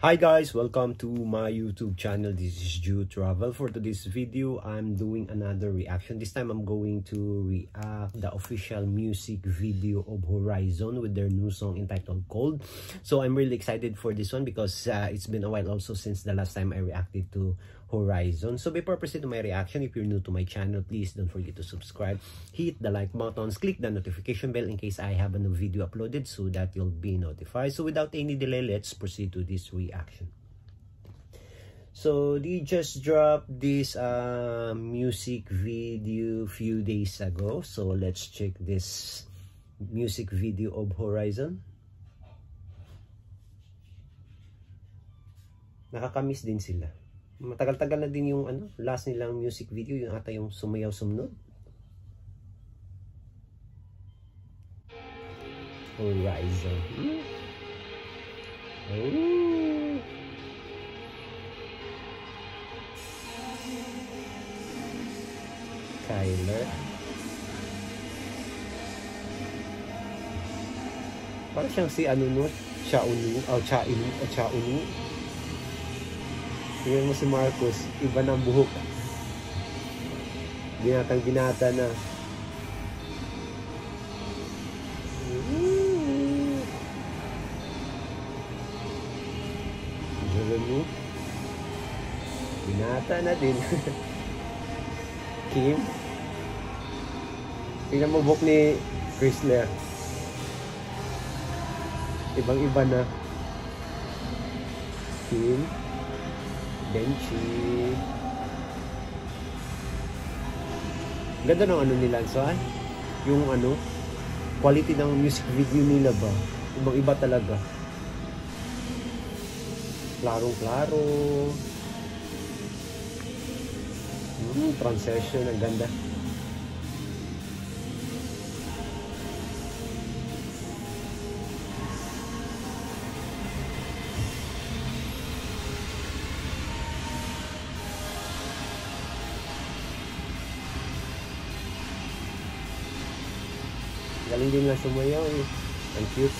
Hi guys, welcome to my YouTube channel. This is Jude Travel. For today's video, I'm doing another reaction. This time I'm going to react the official music video of Horizon with their new song entitled Cold. So I'm really excited for this one because it's been a while also since the last time I reacted to Horizon. So before proceed to my reaction, if you're new to my channel, please don't forget to subscribe, hit the like buttons, click the notification bell in case I have a new video uploaded so that you'll be notified. So without any delay, let's proceed to this reaction. So they just dropped this music video few days ago. So let's check this music video of Horizon. Nakakamiss din sila. Matagal-tagal na din yung last nilang music video, yung ata yung Sumayaw Sumunod. Horizon. Oh. Kyler. Parang siyang si Chaunu. Tingnan mo si Marcos, iba ng buhok. Binata na. Jeremy. Binata na din. Kim. Tingnan mo buhok ni Chrysler. Ibang-iba na. Kim. Benchy. Ganda ng nila, saan? Yung quality ng music video nila ba? Ibang-iba talaga. Klarong-klaro. Transition, ang ganda. Galing din lang sumayaw eh. Ang cute.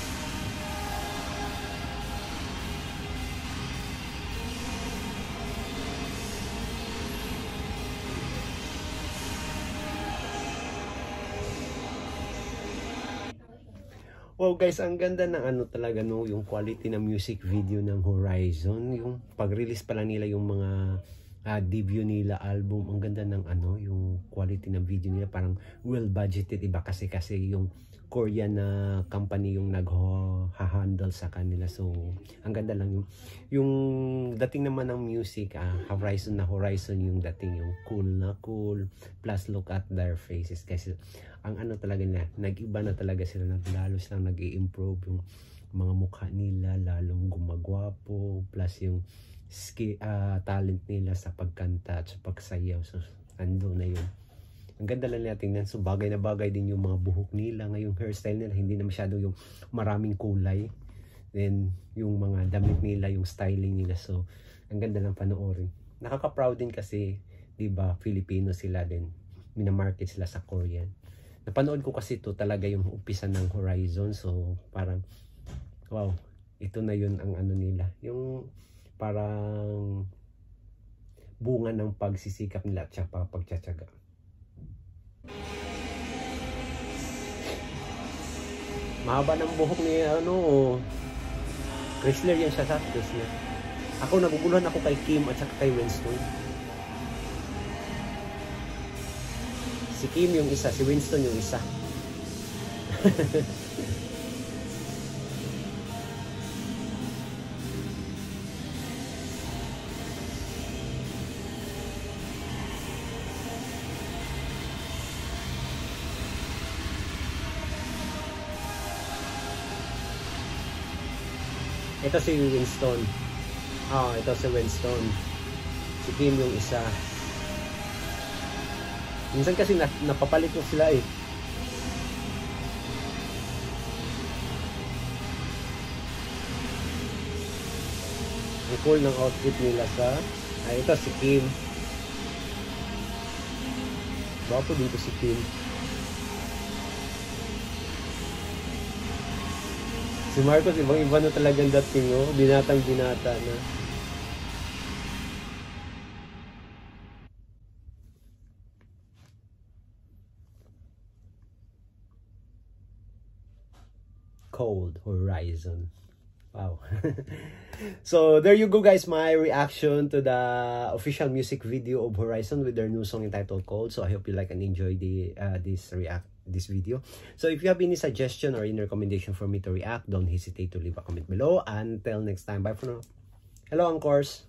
Wow guys, ang ganda ng talaga yung quality ng music video ng Horizon. Yung pag-release pa lang nila yung mga debut nila album, ang ganda ng yung quality ng video nila, parang well budgeted, iba kasi yung Korean na company yung nag-handle sa kanila. So ang ganda lang yung dating naman ng music, Horizon yung dating, yung cool plus look at their faces kasi ang talaga na nag-iba na talaga sila, lalo silang nag-i-improve yung mga mukha nila, lalong gumagwapo, plus yung talent nila sa pagkanta at sa pagsayaw. So ando na yun. Ang ganda lang nila tingnan. So bagay na bagay din yung mga buhok nila, ngayong hairstyle nila, hindi na masyado yung maraming kulay. Then yung mga damit nila, yung styling nila, so ang ganda lang panoorin. Nakaka-proud din kasi, di ba, Filipino sila din, minamarket sila sa Korean. Napanood ko kasi ito talaga yung umpisa ng Horizon, so parang wow, ito na yun ang nila, yung parang bunga ng pagsisikap nila at saka pagtsatsaga. Mahaba ng buhok ni Chrysler, yan siya sa Chrysler. Ako naguguluhan ako kay Kim at saka kay Winston. Si Kim yung isa, si Winston yung isa. Ito si Winston. Ito si Winston. Si Kim yung isa. Minsan kasi napapalit mo sila eh. Ang cool ng outfit nila sa... ito si Kim. Gwapo din ko si Kim. Si Marcos, ibang-iba na talagang dating, oh. Binatang-binata na. Cold Horizon. Wow. So, there you go guys, my reaction to the official music video of Horizon with their new song entitled Cold. So, I hope you like and enjoy this video. So, if you have any suggestion or any recommendation for me to react, don't hesitate to leave a comment below. Until next time, bye for now. Hello, Anchors!